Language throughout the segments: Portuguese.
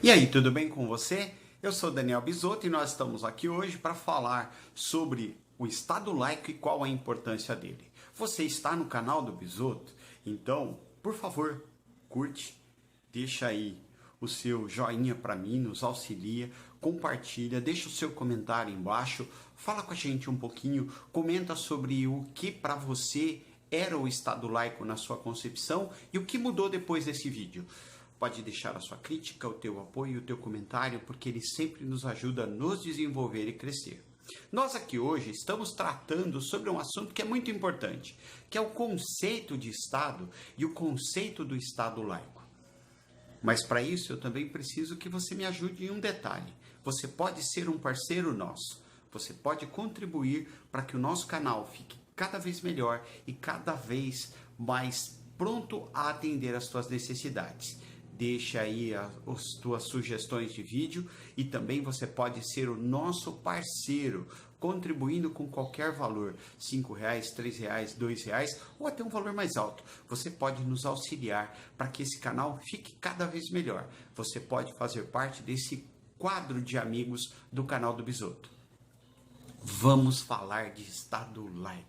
E aí, tudo bem com você? Eu sou Daniel Bisotto e nós estamos aqui hoje para falar sobre o Estado laico e qual a importância dele. Você está no canal do Bisotto? Então, por favor, curte, deixa aí o seu joinha para mim, nos auxilia, compartilha, deixa o seu comentário embaixo, fala com a gente um pouquinho, comenta sobre o que para você era o Estado laico na sua concepção e o que mudou depois desse vídeo. Pode deixar a sua crítica, o teu apoio, o teu comentário, porque ele sempre nos ajuda a nos desenvolver e crescer. Nós aqui hoje estamos tratando sobre um assunto que é muito importante, que é o conceito de Estado e o conceito do Estado laico. Mas para isso eu também preciso que você me ajude em um detalhe. Você pode ser um parceiro nosso. Você pode contribuir para que o nosso canal fique cada vez melhor e cada vez mais pronto a atender às suas necessidades. Deixa aí as tuas sugestões de vídeo e também você pode ser o nosso parceiro, contribuindo com qualquer valor, R$5, R$3, R$2 ou até um valor mais alto. Você pode nos auxiliar para que esse canal fique cada vez melhor. Você pode fazer parte desse quadro de amigos do canal do Bisotto. Vamos falar de Estado laico.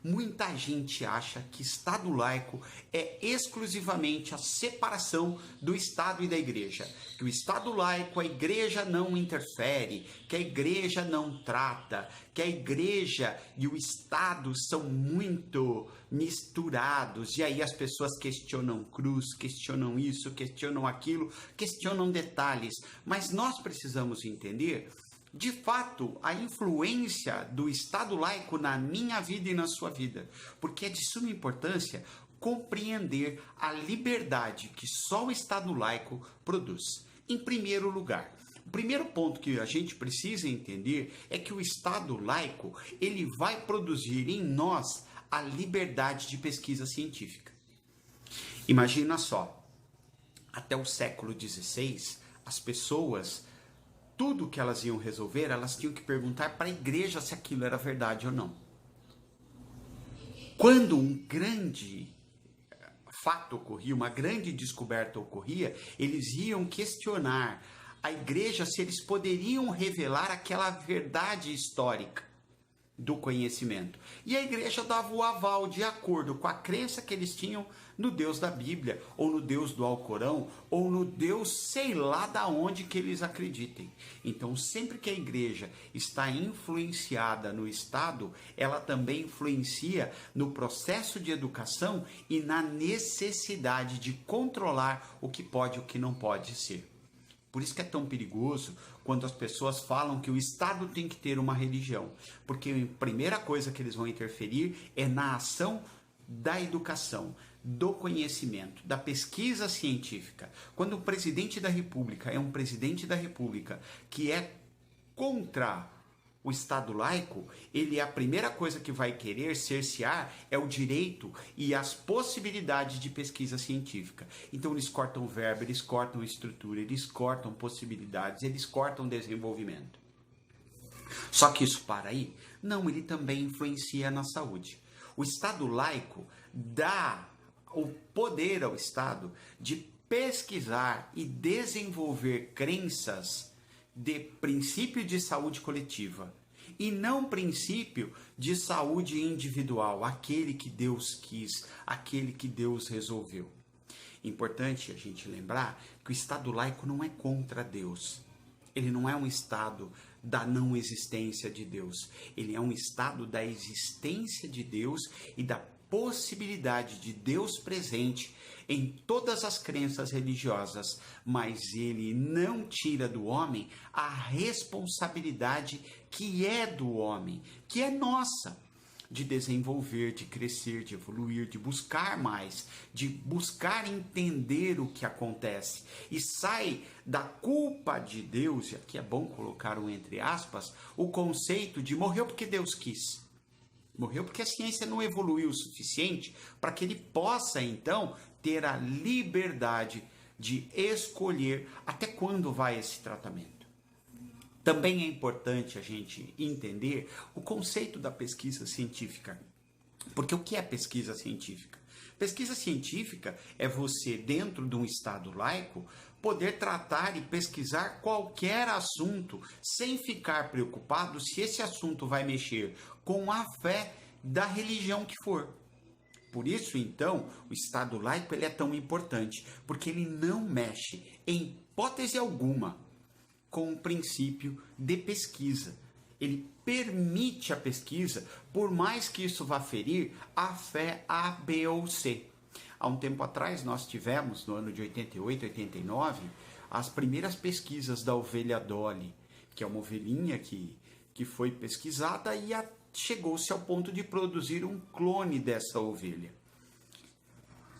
Muita gente acha que Estado laico é exclusivamente a separação do Estado e da Igreja. Que o Estado laico, a Igreja não interfere, que a Igreja não trata, que a Igreja e o Estado são muito misturados. E aí as pessoas questionam cruz, questionam isso, questionam aquilo, questionam detalhes. Mas nós precisamos entender de fato, a influência do Estado laico na minha vida e na sua vida, porque é de suma importância compreender a liberdade que só o Estado laico produz. Em primeiro lugar, o primeiro ponto que a gente precisa entender é que o Estado laico, ele vai produzir em nós a liberdade de pesquisa científica. Imagina só, até o século XVI, as pessoas, tudo que elas iam resolver, elas tinham que perguntar para a igreja se aquilo era verdade ou não. Quando um grande fato ocorria, uma grande descoberta ocorria, eles iam questionar a igreja se eles poderiam revelar aquela verdade histórica do conhecimento. E a igreja dava o aval de acordo com a crença que eles tinham no Deus da Bíblia, ou no Deus do Alcorão, ou no Deus sei lá da onde que eles acreditem. Então, sempre que a igreja está influenciada no Estado, ela também influencia no processo de educação e na necessidade de controlar o que pode e o que não pode ser. Por isso que é tão perigoso quando as pessoas falam que o Estado tem que ter uma religião. Porque a primeira coisa que eles vão interferir é na ação da educação, do conhecimento, da pesquisa científica. Quando o presidente da República é um presidente da República que é contra o Estado laico, ele, a primeira coisa que vai querer cercear é o direito e as possibilidades de pesquisa científica. Então eles cortam verba, eles cortam estrutura, eles cortam possibilidades, eles cortam desenvolvimento. Só que isso para aí? Não, ele também influencia na saúde. O Estado laico dá o poder ao Estado de pesquisar e desenvolver crenças de princípio de saúde coletiva e não princípio de saúde individual, aquele que Deus quis, aquele que Deus resolveu. Importante a gente lembrar que o Estado laico não é contra Deus. Ele não é um Estado da não existência de Deus. Ele é um Estado da existência de Deus e da possibilidade de Deus presente em todas as crenças religiosas, mas ele não tira do homem a responsabilidade que é do homem, que é nossa, de desenvolver, de crescer, de evoluir, de buscar mais, de buscar entender o que acontece. E sai da culpa de Deus, e aqui é bom colocar um entre aspas, o conceito de morreu porque Deus quis. Morreu porque a ciência não evoluiu o suficiente para que ele possa, então, ter a liberdade de escolher até quando vai esse tratamento. Também é importante a gente entender o conceito da pesquisa científica. Porque o que é pesquisa científica? Pesquisa científica é você, dentro de um Estado laico, poder tratar e pesquisar qualquer assunto sem ficar preocupado se esse assunto vai mexer com a fé da religião que for. Por isso, então, o Estado laico ele é tão importante, porque ele não mexe, em hipótese alguma, com o princípio de pesquisa. Ele permite a pesquisa, por mais que isso vá ferir a fé A, B ou C. Há um tempo atrás, nós tivemos, no ano de 88, 89, as primeiras pesquisas da ovelha Dolly, que é uma ovelhinha que foi pesquisada e chegou-se ao ponto de produzir um clone dessa ovelha.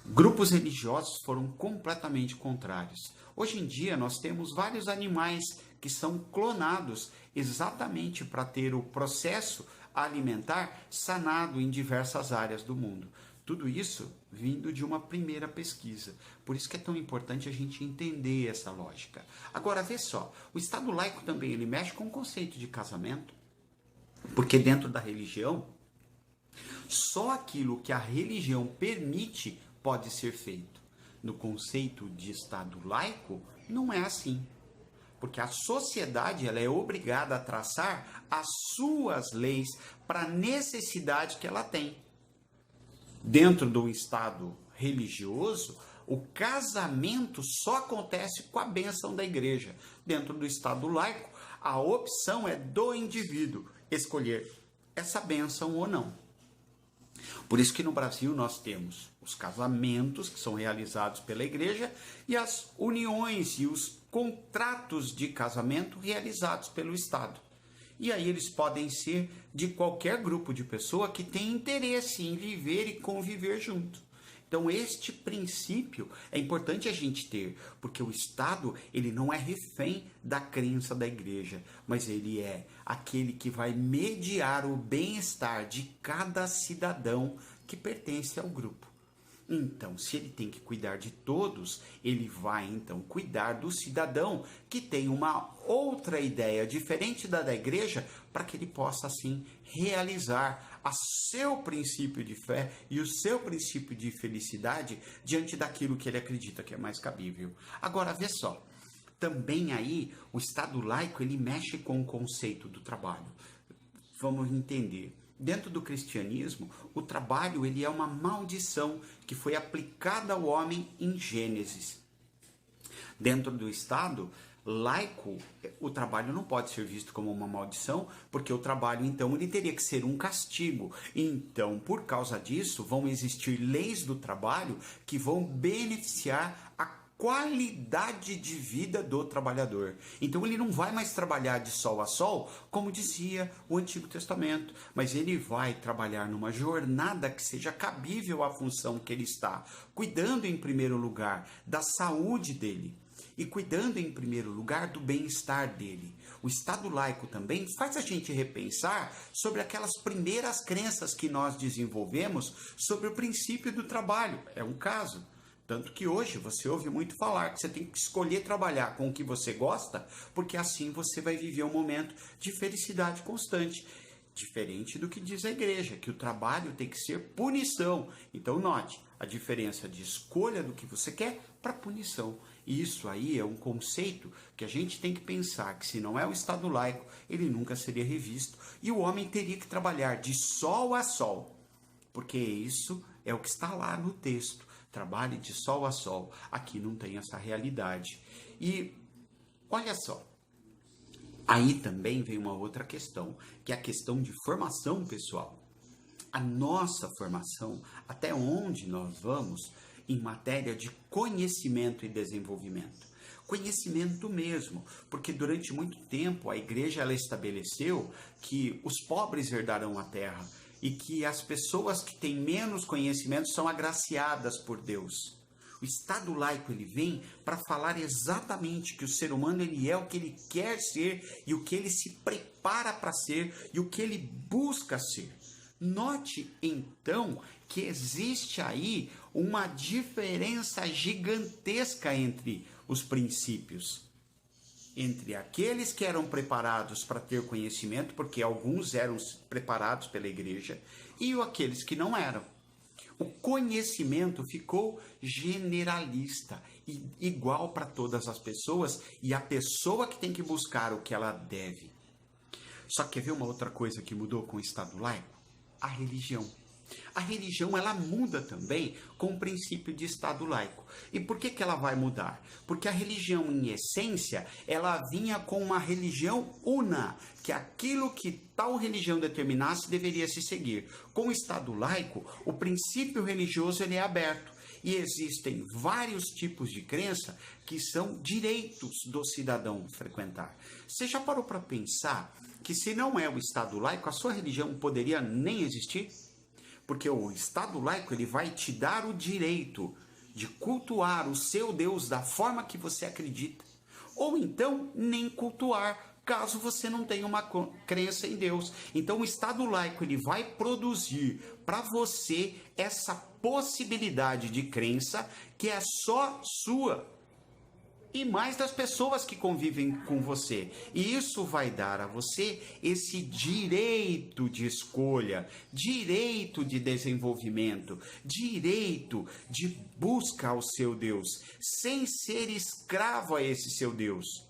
Grupos religiosos foram completamente contrários. Hoje em dia, nós temos vários animais que são clonados exatamente para ter o processo alimentar sanado em diversas áreas do mundo. Tudo isso vindo de uma primeira pesquisa. Por isso que é tão importante a gente entender essa lógica. Agora, vê só, o Estado laico também ele mexe com o conceito de casamento, porque dentro da religião, só aquilo que a religião permite pode ser feito. No conceito de Estado laico, não é assim. Porque a sociedade ela é obrigada a traçar as suas leis para a necessidade que ela tem. Dentro do Estado religioso, o casamento só acontece com a bênção da igreja. Dentro do Estado laico, a opção é do indivíduo escolher essa bênção ou não. Por isso que no Brasil nós temos os casamentos que são realizados pela igreja e as uniões e os contratos de casamento realizados pelo Estado. E aí eles podem ser de qualquer grupo de pessoa que tem interesse em viver e conviver junto. Então este princípio é importante a gente ter, porque o Estado ele não é refém da crença da igreja, mas ele é aquele que vai mediar o bem-estar de cada cidadão que pertence ao grupo. Então, se ele tem que cuidar de todos, ele vai então cuidar do cidadão que tem uma outra ideia diferente da igreja, para que ele possa assim realizar o seu princípio de fé e o seu princípio de felicidade diante daquilo que ele acredita que é mais cabível. Agora, vê só, também aí o Estado laico ele mexe com o conceito do trabalho. Vamos entender. Dentro do cristianismo, o trabalho ele é uma maldição que foi aplicada ao homem em Gênesis. Dentro do Estado laico, o trabalho não pode ser visto como uma maldição, porque o trabalho, então, ele teria que ser um castigo. Então, por causa disso, vão existir leis do trabalho que vão beneficiar a qualidade de vida do trabalhador. Então ele não vai mais trabalhar de sol a sol, como dizia o Antigo Testamento, mas ele vai trabalhar numa jornada que seja cabível à função que ele está, cuidando em primeiro lugar da saúde dele e cuidando em primeiro lugar do bem-estar dele. O Estado laico também faz a gente repensar sobre aquelas primeiras crenças que nós desenvolvemos sobre o princípio do trabalho. É um caso. Tanto que hoje você ouve muito falar que você tem que escolher trabalhar com o que você gosta, porque assim você vai viver um momento de felicidade constante. Diferente do que diz a igreja, que o trabalho tem que ser punição. Então note a diferença de escolha do que você quer para punição. E isso aí é um conceito que a gente tem que pensar que se não é o Estado laico, ele nunca seria revisto. E o homem teria que trabalhar de sol a sol, porque isso é o que está lá no texto. Trabalhe de sol a sol. Aqui não tem essa realidade. E olha só, aí também vem uma outra questão, que é a questão de formação pessoal. A nossa formação, até onde nós vamos em matéria de conhecimento e desenvolvimento. Conhecimento mesmo, porque durante muito tempo a igreja ela estabeleceu que os pobres herdarão a terra, e que as pessoas que têm menos conhecimento são agraciadas por Deus. O Estado laico ele vem para falar exatamente que o ser humano ele é o que ele quer ser e o que ele se prepara para ser e o que ele busca ser. Note então que existe aí uma diferença gigantesca entre os princípios. Entre aqueles que eram preparados para ter conhecimento, porque alguns eram preparados pela igreja, e aqueles que não eram. O conhecimento ficou generalista, igual para todas as pessoas, e a pessoa que tem que buscar o que ela deve. Só que quer ver uma outra coisa que mudou com o Estado laico? A religião. A religião, ela muda também com o princípio de Estado laico. E por que ela vai mudar? Porque a religião, em essência, ela vinha com uma religião una, que aquilo que tal religião determinasse deveria se seguir. Com o Estado laico, o princípio religioso ele é aberto. E existem vários tipos de crença que são direitos do cidadão frequentar. Você já parou para pensar que se não é o Estado laico, a sua religião poderia nem existir? Porque o Estado laico ele vai te dar o direito de cultuar o seu Deus da forma que você acredita. Ou então, nem cultuar, caso você não tenha uma crença em Deus. Então, o Estado laico ele vai produzir para você essa possibilidade de crença que é só sua e mais das pessoas que convivem com você. E isso vai dar a você esse direito de escolha, direito de desenvolvimento, direito de busca ao seu Deus, sem ser escravo a esse seu Deus.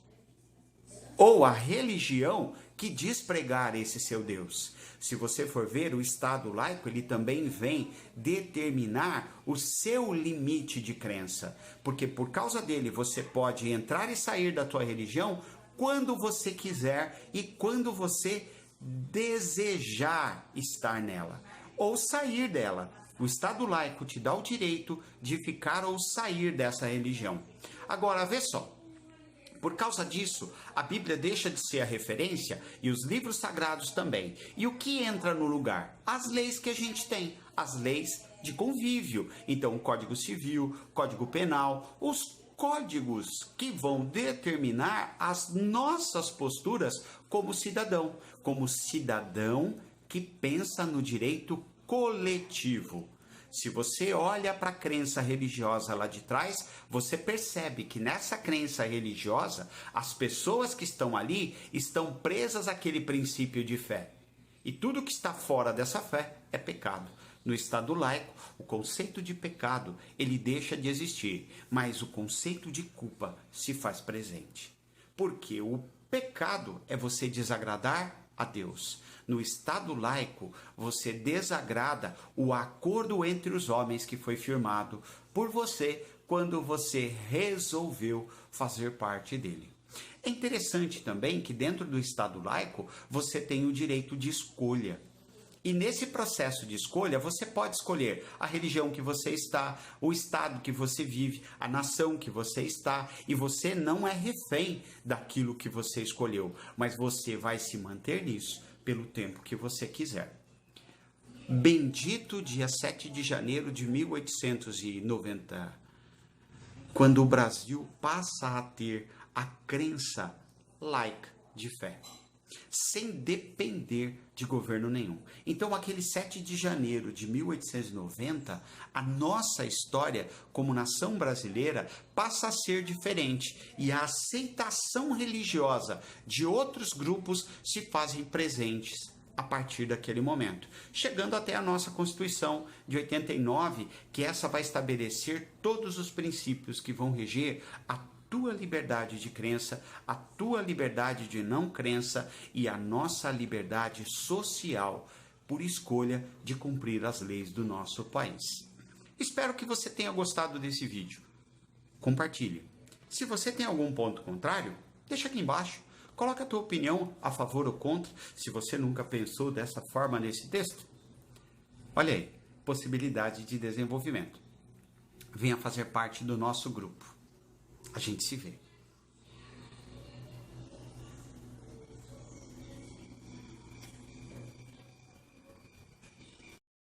Ou a religião que diz pregar esse seu Deus. Se você for ver, o Estado laico, ele também vem determinar o seu limite de crença. Porque por causa dele, você pode entrar e sair da tua religião quando você quiser e quando você desejar estar nela. Ou sair dela. O Estado laico te dá o direito de ficar ou sair dessa religião. Agora, vê só. Por causa disso, a Bíblia deixa de ser a referência e os livros sagrados também. E o que entra no lugar? As leis que a gente tem, as leis de convívio. Então, o Código Civil, Código Penal, os códigos que vão determinar as nossas posturas como cidadão que pensa no direito coletivo. Se você olha para a crença religiosa lá de trás, você percebe que nessa crença religiosa, as pessoas que estão ali estão presas àquele princípio de fé. E tudo que está fora dessa fé é pecado. No Estado laico, o conceito de pecado, ele deixa de existir, mas o conceito de culpa se faz presente. Porque o pecado é você desagradar a Deus. No Estado laico, você desagrada o acordo entre os homens que foi firmado por você quando você resolveu fazer parte dele. É interessante também que dentro do Estado laico, você tem o direito de escolha. E nesse processo de escolha, você pode escolher a religião que você está, o estado que você vive, a nação que você está, e você não é refém daquilo que você escolheu, mas você vai se manter nisso pelo tempo que você quiser. Bendito dia 7 de janeiro de 1890, quando o Brasil passa a ter a crença laica de fé, sem depender de governo nenhum. Então, aquele 7 de janeiro de 1890, a nossa história como nação brasileira passa a ser diferente e a aceitação religiosa de outros grupos se fazem presentes a partir daquele momento, chegando até a nossa Constituição de 89, que essa vai estabelecer todos os princípios que vão reger a tua liberdade de crença, a tua liberdade de não crença e a nossa liberdade social por escolha de cumprir as leis do nosso país. Espero que você tenha gostado desse vídeo. Compartilhe. Se você tem algum ponto contrário, deixa aqui embaixo. Coloca a tua opinião a favor ou contra, se você nunca pensou dessa forma nesse texto. Olha aí, possibilidade de desenvolvimento. Venha fazer parte do nosso grupo. A gente se vê.